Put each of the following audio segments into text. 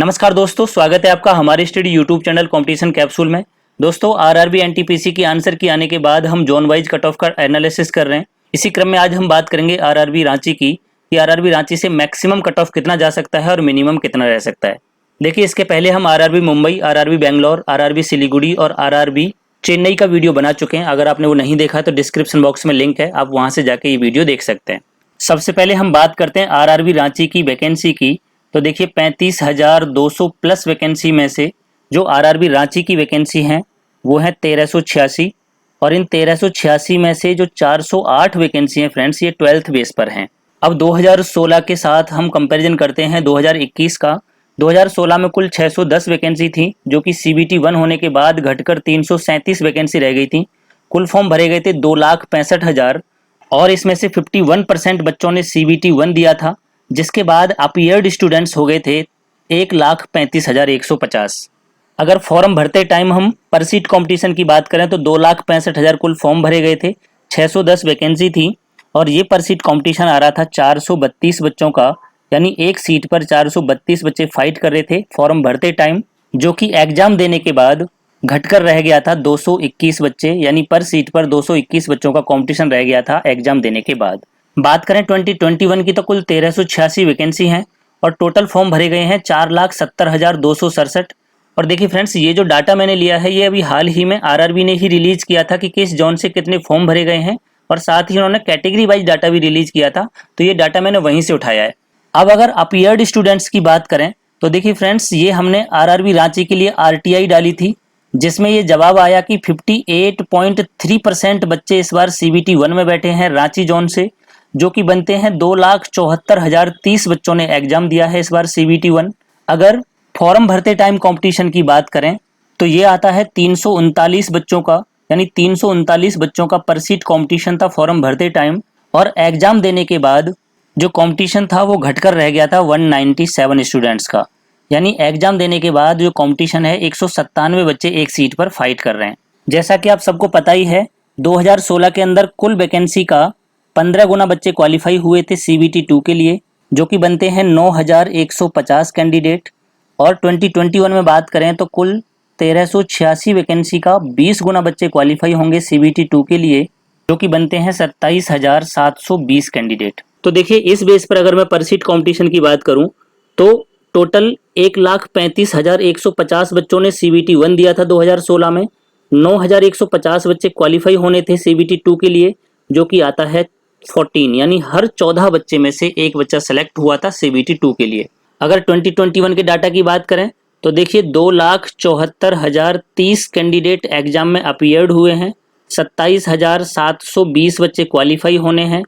नमस्कार दोस्तों, स्वागत है आपका हमारे study YouTube channel competition capsule में। दोस्तों, आरआरबी एनटीपीसी की आंसर की आने के बाद हम जोन वाइज कट ऑफ का एनालिसिस कर रहे हैं। इसी क्रम में आज हम बात करेंगे आरआरबी रांची की कि आरआरबी रांची से मैक्सिमम कट ऑफ कितना जा सकता है और मिनिमम कितना रह सकता है। देखिए, इसके पहले हम RRB Mumbai, RRB Bangalore, RRB Siliguri और आरआरबी चेन्नई का वीडियो बना चुके हैं। अगर आपने वो नहीं देखा तो डिस्क्रिप्शन बॉक्स में लिंक है, आप वहां से जाके ये वीडियो देख सकते हैं। सबसे पहले हम बात करते हैं आरआरबी रांची की वैकेंसी की। तो देखिए, 35,200 प्लस वैकेंसी में से जो आरआरबी रांची की वैकेंसी हैं वो है 1386, और इन 1386 में से जो 408 वैकेंसी हैं फ्रेंड्स, ये 12th बेस पर हैं। अब 2016 के साथ हम कंपैरिजन करते हैं 2021 का। 2016 में कुल 610 वैकेंसी थी, जो कि CBT 1 होने के बाद घटकर 337 वैकेंसी रह गई थी। कुल फॉर्म भरे गए थे 2,65,000, और इसमें से 51% बच्चों ने CBT 1 दिया था, जिसके बाद अपीयर्ड स्टूडेंट्स हो गए थे 1,35,150। अगर फॉर्म भरते टाइम हम पर सीट कंपटीशन की बात करें तो 2,65,000 कुल फॉर्म भरे गए थे, 610 वैकेंसी थी, और ये पर सीट कंपटीशन आ रहा था 432 बच्चों का, यानी एक सीट पर 432 बच्चे फाइट कर रहे थे फॉर्म भरते टाइम, जो कि एग्जाम देने के बाद घटकर रह गया था 221 बच्चे, यानी पर सीट पर 221 बच्चों का कंपटीशन रह गया था एग्जाम देने के बाद। बात करें 2021 की तो कुल 1386 वैकेंसी हैं और टोटल फॉर्म भरे गए हैं 4,70,267। और देखिए फ्रेंड्स, ये जो डाटा मैंने लिया है ये अभी हाल ही में आरआरबी ने ही रिलीज किया था कि किस जोन से कितने फॉर्म भरे गए हैं, और साथ ही उन्होंने कैटेगरी वाइज डाटा भी रिलीज किया था, तो ये डाटा मैंने वहीं से उठाया है। अब अगर अपीयर्ड स्टूडेंट्स की बात करें तो देखिए फ्रेंड्स, ये हमने आरआरबी रांची के लिए RTI डाली थी, जिसमें ये जवाब आया कि 58.3% बच्चे इस बार CBT 1 में बैठे हैं रांची जोन से, जो कि बनते हैं 2,74,030 बच्चों ने एग्जाम दिया है इस बार CBT 1। अगर फॉर्म भरते टाइम कंपटीशन की बात करें तो ये आता है 339 बच्चों का, यानी 339 बच्चों का पर सीट कंपटीशन था फॉर्म भरते टाइम, और एग्जाम देने के बाद जो कंपटीशन था वो घटकर रह गया था 197 स्टूडेंट्स का, यानी एग्जाम देने के बाद जो कंपटीशन है 197 बच्चे एक सीट पर फाइट कर रहे हैं। जैसा कि आप सबको पता ही है, 2016 के अंदर कुल वैकेंसी का 15 गुना बच्चे क्वालिफाई हुए थे CBT 2 के लिए, जो कि बनते हैं 9,150 कैंडिडेट। और 2021 में बात करें तो कुल 1386 वैकेंसी का 20 गुना बच्चे क्वालिफाई होंगे CBT 2 के लिए, जो कि बनते हैं 27,720 कैंडिडेट। तो देखिए, इस बेस पर अगर मैं पर सीट कॉम्पिटिशन की बात करूं तो टोटल 1,35,150 बच्चों ने CBT 1 दिया था 2016 में, 9,150 बच्चे क्वालिफाई होने थे CBT 2 के लिए, जो कि आता है 14, यानी हर 14 बच्चे में से एक बच्चा सेलेक्ट हुआ था CBT 2 के लिए। अगर 2021 के डाटा की बात करें तो देखिए 2,74,030 कैंडिडेट एग्जाम में अपीयर्ड हुए हैं, 27,720 बच्चे क्वालिफाई होने हैं,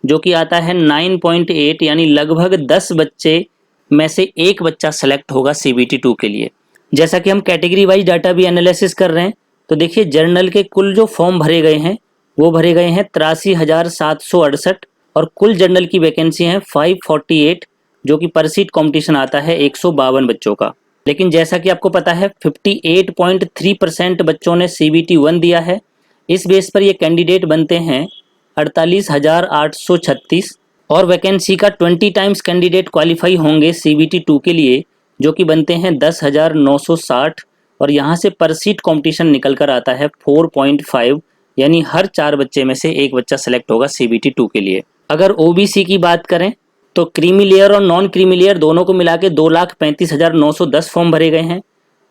जो कि आता है 9.8, यानी लगभग 10 बच्चे में से एक बच्चा सेलेक्ट होगा CBT 2 के लिए। जैसा कि हम कैटेगरी वाइज डाटा भी एनालिसिस कर रहे हैं तो देखिए, जर्नल के कुल जो फॉर्म भरे गए हैं वो भरे गए हैं 83,768, और कुल जर्नल की वैकेंसी है 548, जो कि पर सीट कंपटीशन आता है 152 बच्चों का। लेकिन जैसा कि आपको पता है 58.3% बच्चों ने CBT 1 दिया है, इस बेस पर ये कैंडिडेट बनते हैं 48,836, और वैकेंसी का 20 टाइम्स कैंडिडेट क्वालिफाई होंगे CBT 2 के लिए, जो कि बनते हैं 10,960, और यहाँ से पर सीट कंपटीशन निकल कर आता है 4.5, यानी हर 4 बच्चे में से एक बच्चा सेलेक्ट होगा CBT 2 के लिए। अगर OBC की बात करें तो क्रीमी लेयर और नॉन क्रीमी लेयर दोनों को मिला के 2,35,910 फॉर्म भरे गए हैं।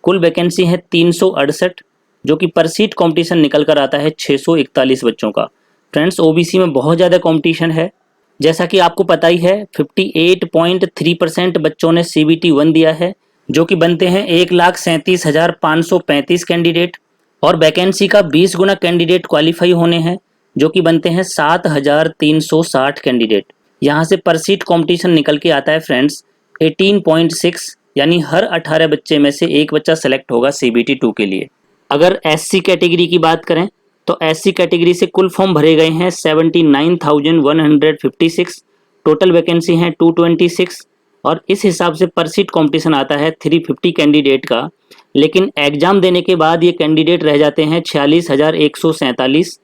कुल वैकेंसी है 368, जो कि पर सीट कंपटीशन निकल कर आता है 641 बच्चों का। फ्रेंड्स, OBC में बहुत ज़्यादा कंपटीशन है। जैसा कि आपको पता ही है 58.3% बच्चों ने CBT 1 दिया है, जो कि बनते हैं 1,37,535 कैंडिडेट, और वैकेंसी का 20 गुना कैंडिडेट क्वालिफाई होने हैं, जो कि बनते हैं 7,360 कैंडिडेट। यहाँ से पर सीट कंपटीशन निकल के आता है फ्रेंड्स 18.6, यानी हर 18 बच्चे में से एक बच्चा सेलेक्ट होगा CBT 2 के लिए। अगर SC कैटेगरी की बात करें तो SC कैटेगरी से कुल फॉर्म भरे गए हैं 79,156, टोटल वैकेंसी हैं 226, और इस हिसाब से पर सीट कंपटीशन आता है 350 कैंडिडेट का। लेकिन एग्जाम देने के बाद ये कैंडिडेट रह जाते हैं 46,147,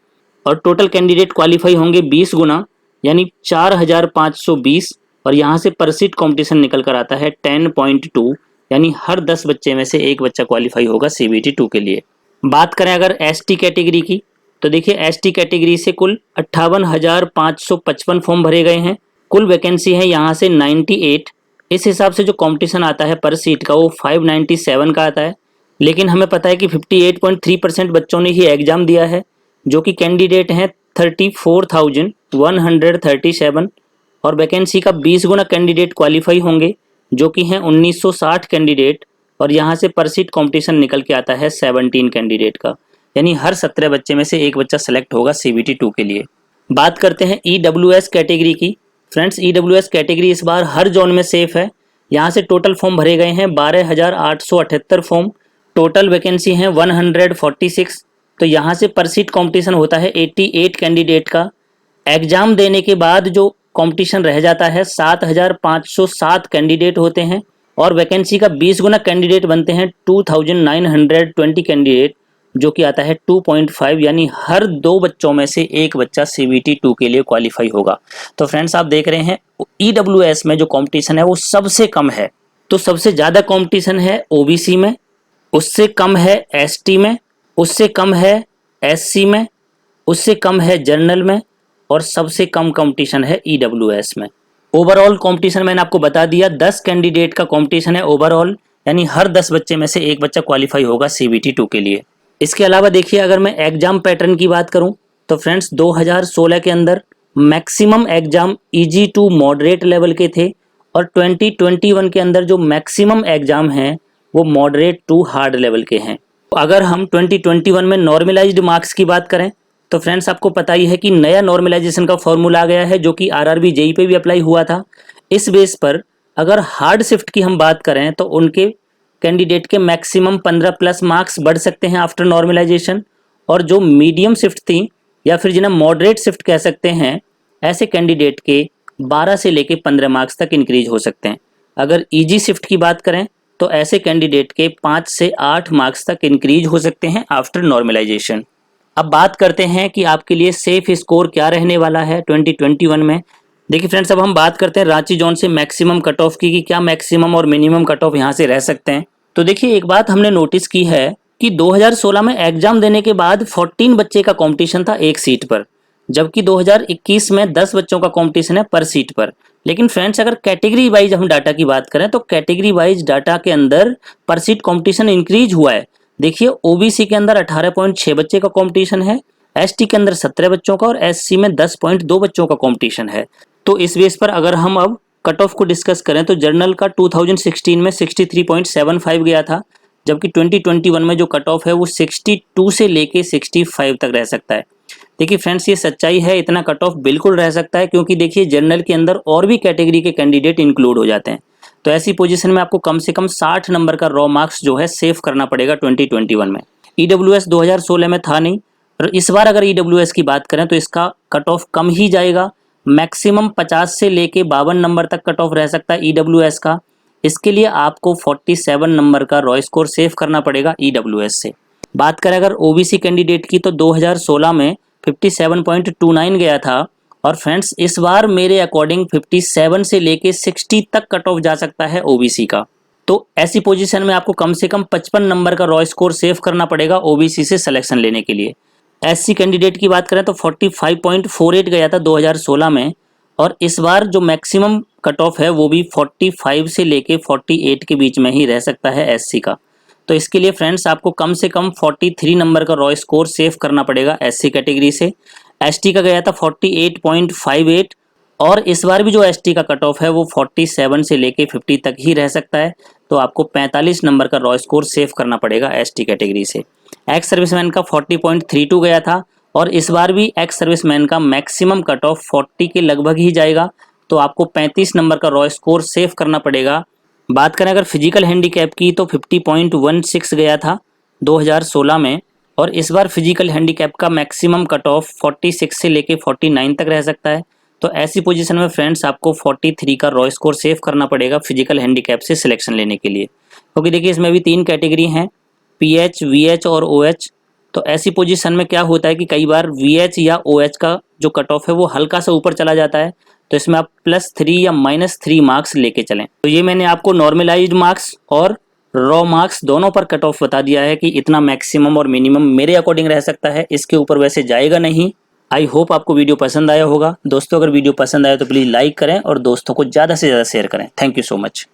और टोटल कैंडिडेट क्वालिफाई होंगे 20 गुना, यानी 4,520, और यहाँ से पर सीट कंपटीशन निकल कर आता है 10.2, यानी हर 10 बच्चे में से एक बच्चा क्वालिफाई होगा CBT 2 के लिए। बात करें अगर ST कैटेगरी की, तो देखिए ST कैटेगरी से कुल 58,555 फॉर्म भरे गए हैं। कुल वैकेंसी है यहाँ से 98। इस हिसाब से जो कंपटीशन आता है पर सीट का वो 597 का आता है। लेकिन हमें पता है कि 58.3% बच्चों ने ही एग्जाम दिया है, जो कि कैंडिडेट हैं 34,137, और वैकेंसी का 20 गुना कैंडिडेट क्वालिफाई होंगे, जो कि हैं 1960 कैंडिडेट, और यहाँ से पर सीट कॉम्पिटिशन निकल के आता है 17 कैंडिडेट का, यानी हर 17 बच्चे में से एक बच्चा सेलेक्ट होगा CBT 2 के लिए। बात करते हैं EWS कैटेगरी की। फ्रेंड्स, EWS कैटेगरी इस बार हर जोन में सेफ है। यहाँ से टोटल फॉर्म भरे गए हैं 12,878 फॉर्म। टोटल वैकेंसी हैं 146। तो यहाँ से पर सीट कॉम्पिटिशन होता है 88 कैंडिडेट का। एग्जाम देने के बाद जो कंपटीशन रह जाता है 7,507 कैंडिडेट होते हैं, और वैकेंसी का 20 गुना कैंडिडेट बनते हैं 2,920 कैंडिडेट, जो कि आता है 2.5, यानी हर 2 बच्चों में से एक बच्चा CBT 2 के लिए क्वालिफाई होगा। तो फ्रेंड्स, आप देख रहे हैं EWS में जो कंपटीशन है वो सबसे कम है। तो सबसे ज़्यादा कंपटीशन है OBC में, उससे कम है ST में, उससे कम है SC में, उससे कम है जनरल में, और सबसे कम कंपटीशन है EWS में। ओवरऑल कंपटीशन मैंने आपको बता दिया, 10 कैंडिडेट का कंपटीशन है ओवरऑल, यानी हर 10 बच्चे में से एक बच्चा क्वालिफाई होगा CBT 2 के लिए। इसके अलावा देखिए, अगर मैं एग्जाम पैटर्न की बात करूं तो फ्रेंड्स 2016 के अंदर maximum exam EG to moderate level के थे, और 2021 के अंदर जो मैक्सिमम एग्जाम हैं वो मॉडरेट टू हार्ड लेवल के हैं। अगर हम 2021 में नॉर्मलाइज्ड मार्क्स की बात करें तो फ्रेंड्स आपको पता ही है कि नया नॉर्मलाइजेशन का फॉर्मूला आ गया है, जो कि RRB JEE पे भी अप्लाई हुआ था। इस बेस पर अगर हार्ड शिफ्ट की हम बात करें तो उनके कैंडिडेट के मैक्सिमम 15 प्लस मार्क्स बढ़ सकते हैं आफ्टर नॉर्मलाइजेशन, और जो मीडियम शिफ्ट थी या फिर जिन्हें मॉडरेट शिफ्ट कह सकते हैं, ऐसे कैंडिडेट के 12 से लेके 15 मार्क्स तक इंक्रीज हो सकते हैं। अगर EG शिफ्ट की बात करें तो ऐसे कैंडिडेट के 5 से 8 मार्क्स तक इंक्रीज हो सकते हैं आफ्टर नॉर्मलाइजेशन। अब बात करते हैं कि आपके लिए सेफ स्कोर क्या रहने वाला है 2021 में। देखिए फ्रेंड्स, अब हम बात करते हैं रांची जोन से मैक्सिमम कट ऑफ की, कि क्या मैक्सिमम और मिनिमम कट ऑफ यहाँ से रह सकते हैं। तो देखिए, एक बात हमने नोटिस की है कि 2016 में एग्जाम देने के बाद 14 बच्चे का कंपटीशन था एक सीट पर, जबकि 2021 में 10 बच्चों का कंपटीशन है पर सीट पर। लेकिन फ्रेंड्स, अगर कैटेगरी वाइज हम डाटा की बात करें तो कैटेगरी वाइज डाटा के अंदर पर सीट कंपटीशन इंक्रीज हुआ है। देखिए, OBC के अंदर 18.6 बच्चे का कंपटीशन है, ST के अंदर 17 बच्चों का, और SC में 10.2 बच्चों का कंपटीशन है। तो इस बेस पर अगर हम अब कट ऑफ को डिस्कस करें तो जर्नल का 2016 में 63.75 गया था, जबकि 2021 में जो कट ऑफ है वो 62 से लेके 65 तक रह सकता है। देखिए फ्रेंड्स, ये सच्चाई है, इतना कट ऑफ बिल्कुल रह सकता है, क्योंकि देखिए जर्नल के अंदर और भी कैटेगरी के कैंडिडेट इंक्लूड हो जाते हैं। तो ऐसी पोजीशन में आपको कम से कम 60 नंबर का रॉ मार्क्स जो है सेव करना पड़ेगा 2021 में। EWS 2016 में था नहीं, और इस बार अगर EWS की बात करें तो इसका कट ऑफ कम ही जाएगा। मैक्सिमम 50 से लेके 52 नंबर तक कट ऑफ रह सकता है EWS का। इसके लिए आपको 47 नंबर का रॉ स्कोर सेव करना पड़ेगा EWS से। बात करें अगर OBC कैंडिडेट की तो 2016 में 57.29 गया था, और फ्रेंड्स इस बार मेरे अकॉर्डिंग 57 से लेके 60 तक कट ऑफ जा सकता है OBC का। तो ऐसी पोजीशन में आपको कम से कम 55 नंबर का रॉ स्कोर सेव करना पड़ेगा OBC से सिलेक्शन लेने के लिए। SC कैंडिडेट की बात करें तो 45.48 गया था 2016 में, और इस बार जो मैक्सिमम कट ऑफ है वो भी 45 से लेके 48 के बीच में ही रह सकता है SC का। तो इसके लिए फ्रेंड्स आपको कम से कम 43 नंबर का रॉ स्कोर सेव करना पड़ेगा SC कैटेगरी से। ST का गया था 48.58, और इस बार भी जो ST का कट ऑफ है वो 47 से लेके 50 तक ही रह सकता है। तो आपको 45 नंबर का रॉ स्कोर सेव करना पड़ेगा ST कैटेगरी से। एक्स सर्विसमैन का 40.32 गया था, और इस बार भी एक्स सर्विसमैन का मैक्सिमम कट ऑफ 40 के लगभग ही जाएगा। तो आपको 35 नंबर का रॉ स्कोर सेव करना पड़ेगा। बात करें अगर फिजिकल हैंडीकैप की तो 50.16 गया था 2016 में, और इस बार फिजिकल हैंडीकैप का मैक्सिमम कट ऑफ 46 से लेके 49 तक रह सकता है। तो ऐसी पोजीशन में फ्रेंड्स आपको 43 का रॉ स्कोर सेव करना पड़ेगा फिजिकल हैंडीकैप से सिलेक्शन लेने के लिए, क्योंकि देखिए इसमें भी 3 कैटेगरी हैं, PH, VH और OH। तो ऐसी पोजीशन में क्या होता है कि कई बार VH या OH का जो कट ऑफ है वो हल्का सा ऊपर चला जाता है। तो तो इसमें आप +3 या -3 मार्क्स लेके चलें। तो ये मैंने आपको नॉर्मलाइज्ड मार्क्स और रॉ मार्क्स दोनों पर कट ऑफ बता दिया है कि इतना मैक्सिमम और मिनिमम मेरे अकॉर्डिंग रह सकता है, इसके ऊपर वैसे जाएगा नहीं। आई होप आपको वीडियो पसंद आया होगा। दोस्तों अगर वीडियो पसंद आया तो प्लीज़ लाइक करें और दोस्तों को ज़्यादा से ज़्यादा शेयर करें। Thank you so much.